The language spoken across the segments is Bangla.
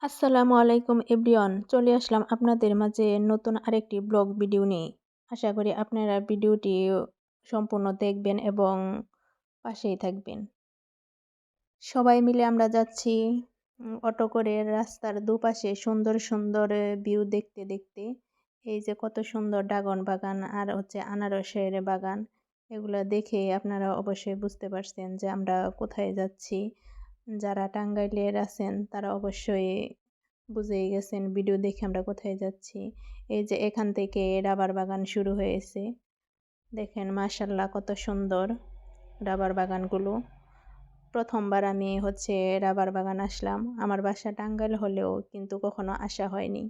আসসালামু আলাইকুম এভরিওয়ান, চলে আসলাম আপনাদের মাঝে নতুন আরেকটি ব্লগ ভিডিও নিয়ে। আশা করি আপনারা ভিডিওটি সম্পূর্ণ দেখবেন এবং পাশেই থাকবেন। সবাই মিলে আমরা যাচ্ছি অটো করে রাস্তার দুপাশে সুন্দর সুন্দর ভিউ দেখতে দেখতে। এই যে কত সুন্দর ড্রাগন বাগান আর হচ্ছে আনারসের বাগান, এগুলো দেখে আপনারা অবশ্যই বুঝতে পারছেন যে আমরা কোথায় যাচ্ছি। যারা টাঙ্গাইলের আছেন তারা অবশ্যই বুঝেই গেছেন ভিডিও দেখে আমরা কোথায় যাচ্ছি। এই যে এখান থেকে রাবার বাগান শুরু হয়েছে, দেখেন মাশাল্লাহ কত সুন্দর রাবার বাগানগুলো। প্রথমবার আমি হচ্ছে রাবার বাগান আসলাম, আমার বাসা টাঙ্গাইল হলেও কিন্তু কখনো আসা হয়নি।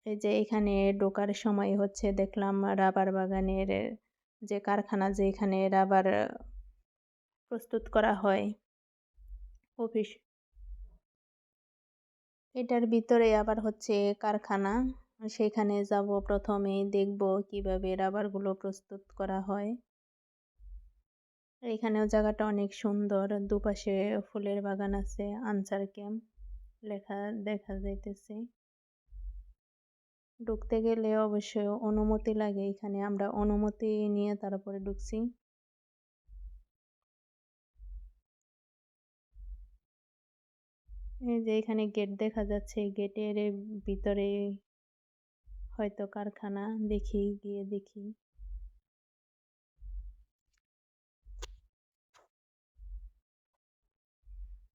এই যে এখানে ঢোকার সময় হচ্ছে দেখলাম রাবার বাগানের যে কারখানা, যে এখানে রাবার প্রস্তুত করা হয়, অফিস, এটার ভিতরে আবার হচ্ছে কারখানা। সেখানে যাব, প্রথমেই দেখব কিভাবে রাবারগুলো প্রস্তুত করা হয়। এখানেও জায়গাটা অনেক সুন্দর, দুপাশে ফুলের বাগান আছে, আনসার ক্যাম্প লেখা দেখা যাইতেছে। ঢুকতে গেলে অবশ্যই অনুমতি লাগে, এখানে আমরা অনুমতি নিয়ে তারপরে ঢুকছি। এই যে এখানে গেট দেখা যাচ্ছে, গেটের ভিতরে হয়তো কারখানা, দেখি গিয়ে দেখি।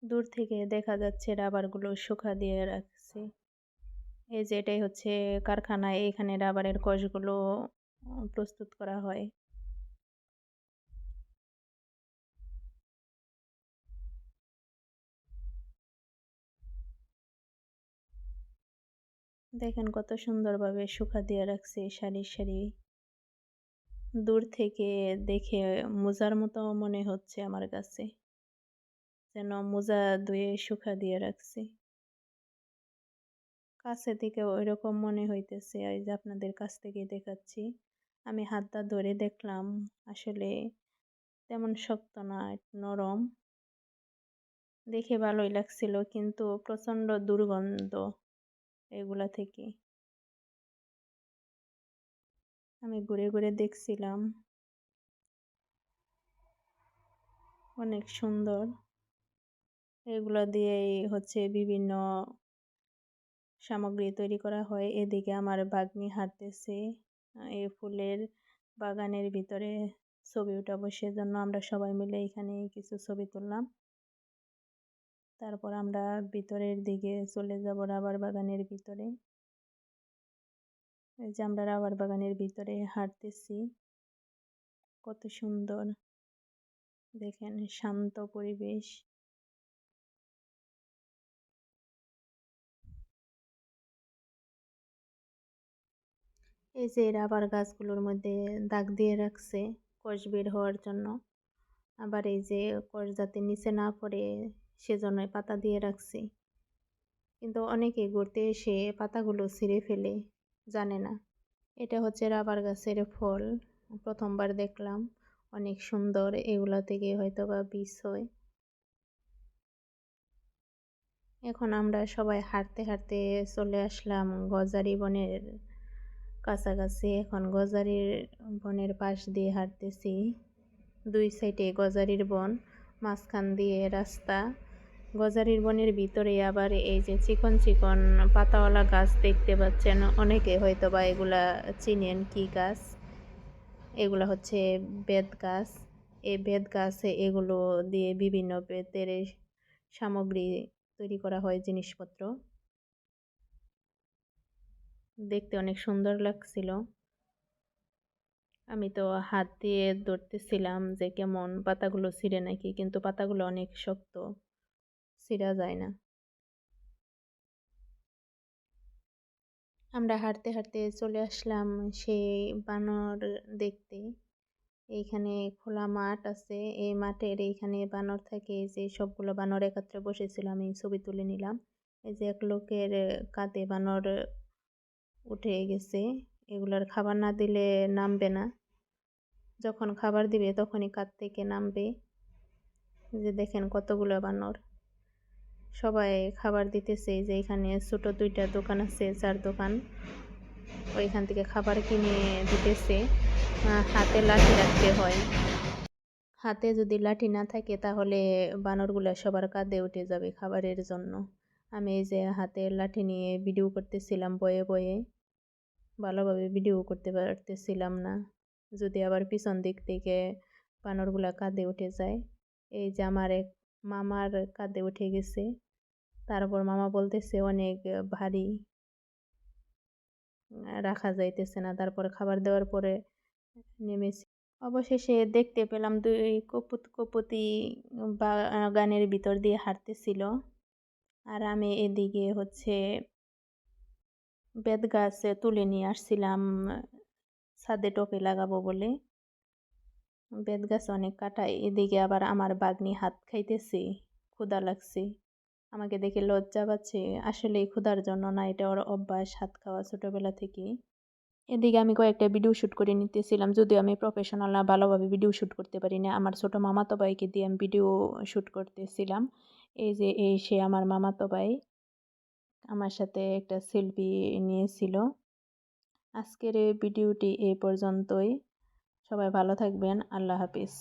দূর থেকে দেখা যাচ্ছে রাবারগুলো শুকা দিয়ে রাখছে। এই যে এটাই হচ্ছে কারখানা, এখানে রাবারের কষগুলো প্রস্তুত করা হয়। দেখেন কত সুন্দরভাবে শুকা দিয়ে রাখছে সারি সারি। দূর থেকে দেখে মোজার মতো মনে হচ্ছে আমার কাছে, যেন মোজা ধুয়ে শুকা দিয়ে রাখছে। কাছে থেকে ওইরকম মনে হইতেছে, এই যে আপনাদের কাছ থেকে দেখাচ্ছি। আমি হাতটা ধরে দেখলাম, আসলে তেমন শক্ত না, একটু নরম। দেখে ভালোই লাগছিল, কিন্তু প্রচণ্ড দুর্গন্ধ এগুলা থেকে। আমি ঘুরে ঘুরে দেখছিলাম, অনেক সুন্দর। এগুলো দিয়েই হচ্ছে বিভিন্ন সামগ্রী তৈরি করা হয়। এদিকে আমার ভাগ্নি হাঁটতেছে এই ফুলের বাগানের ভিতরে ছবি উঠাবো, সেজন্য আমরা সবাই মিলে এখানে কিছু ছবি তুললাম। তারপর আমরা ভিতরের দিকে চলে যাব, রাবার বাগানের ভিতরে। এই যে আমরা রাবার বাগানের ভিতরে হাঁটতেছি, কত সুন্দর দেখেন, শান্ত পরিবেশ। এই যে রাবার গাছগুলোর মধ্যে দাগ দিয়ে রাখছে কষ বের হওয়ার জন্য। আবার এই যে কষ যাতে নিচে না পড়ে সেজন্যই পাতা দিয়ে রাখছি। কিন্তু অনেকে ঘুরতে এসে পাতাগুলো ছিঁড়ে ফেলে, জানে না। এটা হচ্ছে রাবার গাছের ফল, প্রথমবার দেখলাম, অনেক সুন্দর। এগুলা থেকে হয়তো বা বীজ হয়। এখন আমরা সবাই হাঁটতে হাঁটতে চলে আসলাম গজারি বনের কাছাকাছি। এখন গজারির বনের পাশ দিয়ে হাঁটতেছি, দুই সাইডে গজারির বন, মাঝখান দিয়ে রাস্তা। গজারির বনের ভিতরে আবার এই যে চিকন চিকন পাতাওয়ালা গাছ দেখতে পাচ্ছেন, অনেকে হয়তো বা এগুলা চিনেন কি গাছ। এগুলা হচ্ছে বেত গাছ। এই বেত গাছে এগুলো দিয়ে বিভিন্ন বেতের সামগ্রী তৈরি করা হয়, জিনিসপত্র। দেখতে অনেক সুন্দর লাগছিল। আমি তো হাত দিয়ে ধরতেছিলাম যে কেমন পাতাগুলো ছিঁড়ে নাকি, কিন্তু পাতাগুলো অনেক শক্ত, ছিঁড়া যায় না। আমরা হাঁটতে হাঁটতে চলে আসলাম সেই বানর দেখতে। এইখানে খোলা মাঠ আছে, এই মাঠের এইখানে বানর থাকে। যে সবগুলো বানর একত্রে বসেছিল, আমি ছবি তুলে নিলাম। এই যে এক লোকের কাঁধে বানর উঠে গেছে, এগুলার খাবার না দিলে নামবে না, যখন খাবার দিবে তখনই কাঁধ থেকে নামবে। যে দেখেন কতগুলো বানর। সবাই খাবার দিতেছে। এই যে এখানে ছোট ২ টা দোকান আছে, ৪ দোকান। ওইখান থেকে খাবার কিনে দিতেছে। হাতে লাঠি রাখতে হয়। হাতে যদি লাঠি না থাকে তাহলে বানরগুলা সবার কাঁধে উঠে যাবে খাবারের জন্য। আমি এই যে হাতে লাঠি নিয়ে ভিডিও করতেছিলাম বয়ে, বয়ে। ভালোভাবে ভিডিও করতে পারতেছিলাম না। যদি আবার পিছন দিক থেকে বানরগুলা কাঁধে উঠে যায়। এই যে আমার এক মামার কাঁধে উঠে গেছে। তারপর মামা বলতেছে অনেক ভারী, রাখা যাইতেছে না। তারপরে খাবার দেওয়ার পরে নেমেছি। অবশেষে দেখতে পেলাম ২ কপুতি বাগানের ভিতর দিয়ে হাঁটতেছিল। আর আমি এদিকে হচ্ছে বেতগাছ তুলে নিয়ে আসছিলাম ছাদে টবে লাগাবো বলে। বেতগাছ অনেক কাঁটা। এদিকে আবার আমার ভাগ্নি হাত খাইতেছে, ক্ষুধা লাগছে। আমাকে দেখে লজ্জা পাচ্ছে। আসলেই ক্ষুধার জন্য না, এটা ওর অভ্যাস হাত খাওয়া ছোটবেলা থেকেই। এদিকে আমি কয়েকটা ভিডিও শুট করে নিতেছিলাম। যদিও আমি প্রফেশনাল না, ভালোভাবে ভিডিও শুট করতে পারি না। আমার ছোট মামাতো ভাইকে দিয়ে আমি ভিডিও শুট করতেছিলাম। এই যে সে আমার মামাতো ভাই। আমার সাথে একটা সেলফি নিয়েছিল। আজকের এই ভিডিওটি এই পর্যন্তই। সবাই ভালো থাকবেন। আল্লাহ হাফেজ।